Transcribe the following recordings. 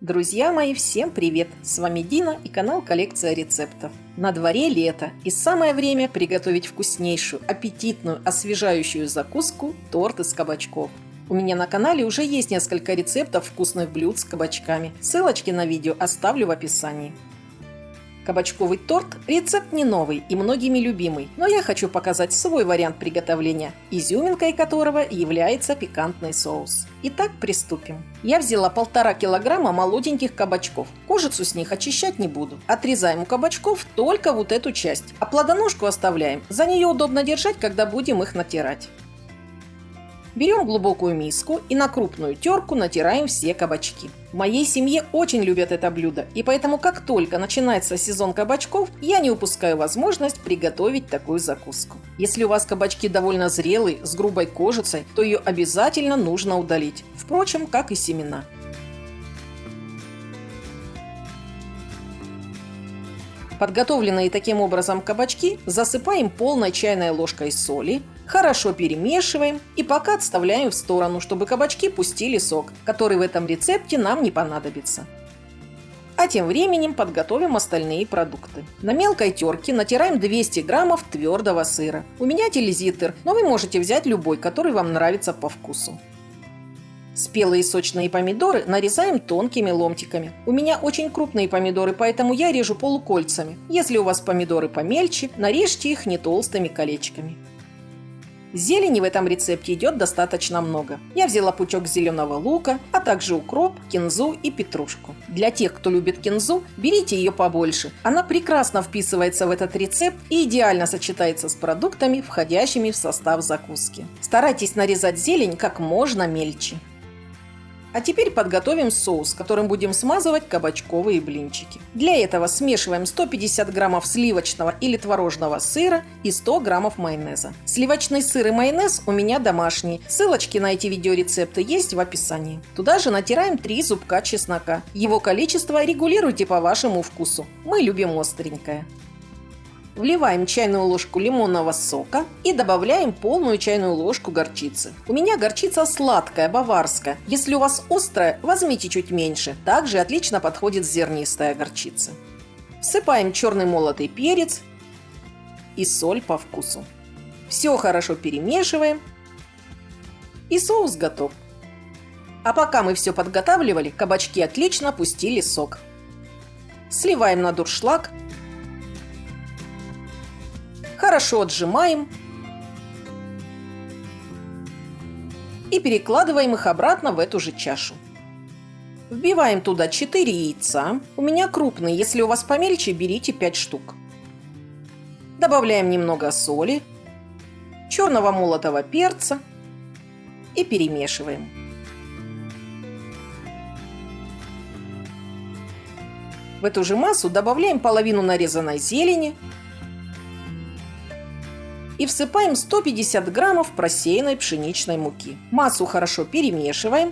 Друзья мои, всем привет! С вами Дина и канал Коллекция рецептов. На дворе лето, и самое время приготовить вкуснейшую, аппетитную, освежающую закуску – торт из кабачков. У меня на канале уже есть несколько рецептов вкусных блюд с кабачками. Ссылочки на видео оставлю в описании. Кабачковый торт – рецепт не новый и многими любимый, но я хочу показать свой вариант приготовления, изюминкой которого является пикантный соус. Итак, приступим. Я взяла 1,5 килограмма молоденьких кабачков. Кожицу с них очищать не буду. Отрезаем у кабачков только вот эту часть, а плодоножку оставляем. За нее удобно держать, когда будем их натирать. Берем глубокую миску и на крупную терку натираем все кабачки. В моей семье очень любят это блюдо, и поэтому как только начинается сезон кабачков, я не упускаю возможность приготовить такую закуску. Если у вас кабачки довольно зрелые, с грубой кожицей, то ее обязательно нужно удалить. Впрочем, как и семена. Подготовленные таким образом кабачки засыпаем полной чайной ложкой соли, хорошо перемешиваем и пока отставляем в сторону, чтобы кабачки пустили сок, который в этом рецепте нам не понадобится. А тем временем подготовим остальные продукты. На мелкой терке натираем 200 граммов твердого сыра. У меня тильзитер, но вы можете взять любой, который вам нравится по вкусу. Спелые сочные помидоры нарезаем тонкими ломтиками. У меня очень крупные помидоры, поэтому я режу полукольцами. Если у вас помидоры помельче, нарежьте их не толстыми колечками. Зелени в этом рецепте идет достаточно много. Я взяла пучок зеленого лука, а также укроп, кинзу и петрушку. Для тех, кто любит кинзу, берите ее побольше. Она прекрасно вписывается в этот рецепт и идеально сочетается с продуктами, входящими в состав закуски. Старайтесь нарезать зелень как можно мельче. А теперь подготовим соус, которым будем смазывать кабачковые блинчики. Для этого смешиваем 150 граммов сливочного или творожного сыра и 100 граммов майонеза. Сливочный сыр и майонез у меня домашние. Ссылочки на эти видеорецепты есть в описании. Туда же натираем 3 зубка чеснока. Его количество регулируйте по вашему вкусу. Мы любим остренькое. Вливаем чайную ложку лимонного сока и добавляем полную чайную ложку горчицы. У меня горчица сладкая, баварская. Если у вас острая, возьмите чуть меньше. Также отлично подходит зернистая горчица. Всыпаем черный молотый перец и соль по вкусу. Все хорошо перемешиваем. И соус готов. А пока мы все подготавливали, кабачки отлично пустили сок. Сливаем на дуршлаг. Хорошо отжимаем и перекладываем их обратно в эту же чашу. Вбиваем туда 4 яйца. У меня крупные, если у вас помельче, берите 5 штук. Добавляем немного соли, черного молотого перца и перемешиваем. В эту же массу добавляем половину нарезанной зелени и всыпаем 150 граммов просеянной пшеничной муки. Массу хорошо перемешиваем.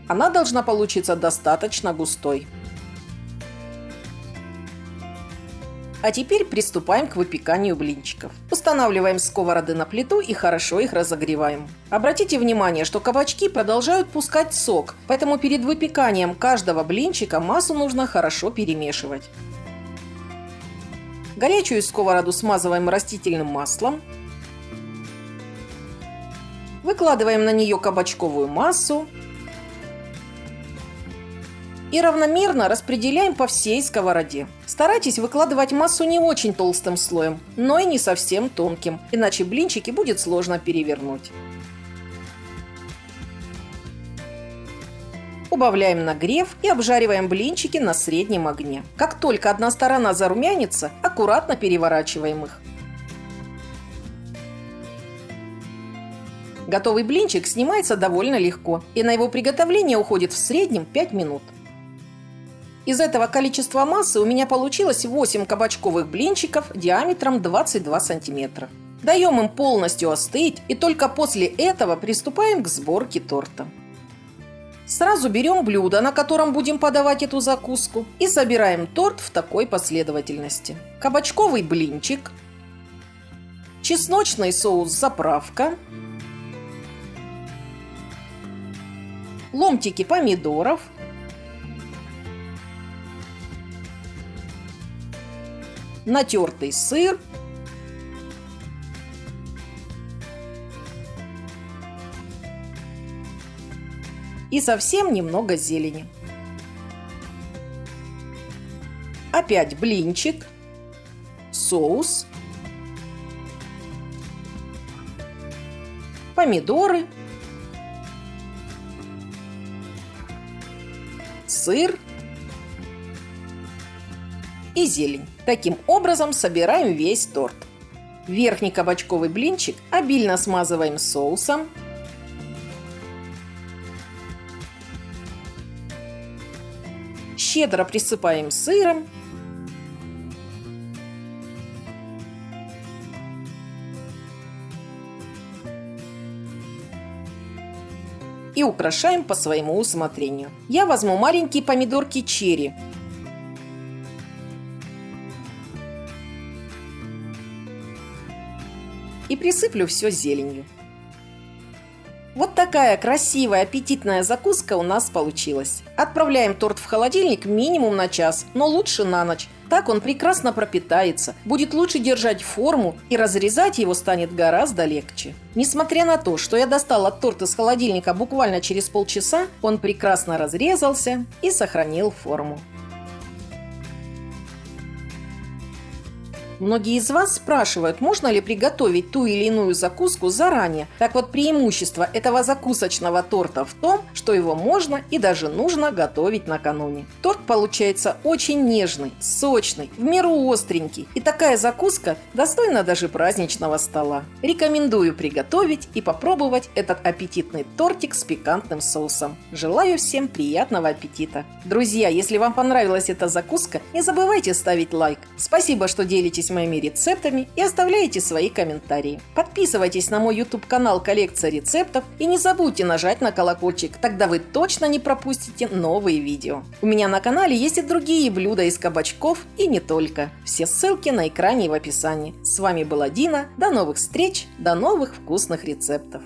Она должна получиться достаточно густой. А теперь приступаем к выпеканию блинчиков. Устанавливаем сковороды на плиту и хорошо их разогреваем. Обратите внимание, что кабачки продолжают пускать сок, поэтому перед выпеканием каждого блинчика массу нужно хорошо перемешивать. Горячую сковороду смазываем растительным маслом. Выкладываем на нее кабачковую массу. И равномерно распределяем по всей сковороде. Старайтесь выкладывать массу не очень толстым слоем, но и не совсем тонким, иначе блинчики будет сложно перевернуть. Убавляем нагрев и обжариваем блинчики на среднем огне. Как только одна сторона зарумянится, аккуратно переворачиваем их. Готовый блинчик снимается довольно легко, и на его приготовление уходит в среднем 5 минут. Из этого количества массы у меня получилось 8 кабачковых блинчиков диаметром 22 сантиметра. Даем им полностью остыть, и только после этого приступаем к сборке торта. Сразу берем блюдо, на котором будем подавать эту закуску, и собираем торт в такой последовательности. Кабачковый блинчик, чесночный соус-заправка, ломтики помидоров, натертый сыр, и совсем немного зелени. Опять блинчик, соус, помидоры, сыр и зелень. Таким образом собираем весь торт. Верхний кабачковый блинчик обильно смазываем соусом. Щедро присыпаем сыром. И украшаем по своему усмотрению. Я возьму маленькие помидорки черри. И присыплю все зеленью. Вот такая красивая, аппетитная закуска у нас получилась. Отправляем торт в холодильник минимум на час, но лучше на ночь. Так он прекрасно пропитается, будет лучше держать форму и разрезать его станет гораздо легче. Несмотря на то, что я достала торт из холодильника буквально через полчаса, он прекрасно разрезался и сохранил форму. Многие из вас спрашивают, можно ли приготовить ту или иную закуску заранее. Так вот, преимущество этого закусочного торта в том, что его можно и даже нужно готовить накануне. Торт получается очень нежный, сочный, в меру остренький. И такая закуска достойна даже праздничного стола. Рекомендую приготовить и попробовать этот аппетитный тортик с пикантным соусом. Желаю всем приятного аппетита. Друзья, если вам понравилась эта закуска, не забывайте ставить лайк. Спасибо, что делитесь моими рецептами и оставляйте свои комментарии. Подписывайтесь на мой YouTube-канал «Коллекция рецептов» и не забудьте нажать на колокольчик, тогда вы точно не пропустите новые видео. У меня на канале есть и другие блюда из кабачков и не только. Все ссылки на экране и в описании. С вами была Дина. До новых встреч, до новых вкусных рецептов.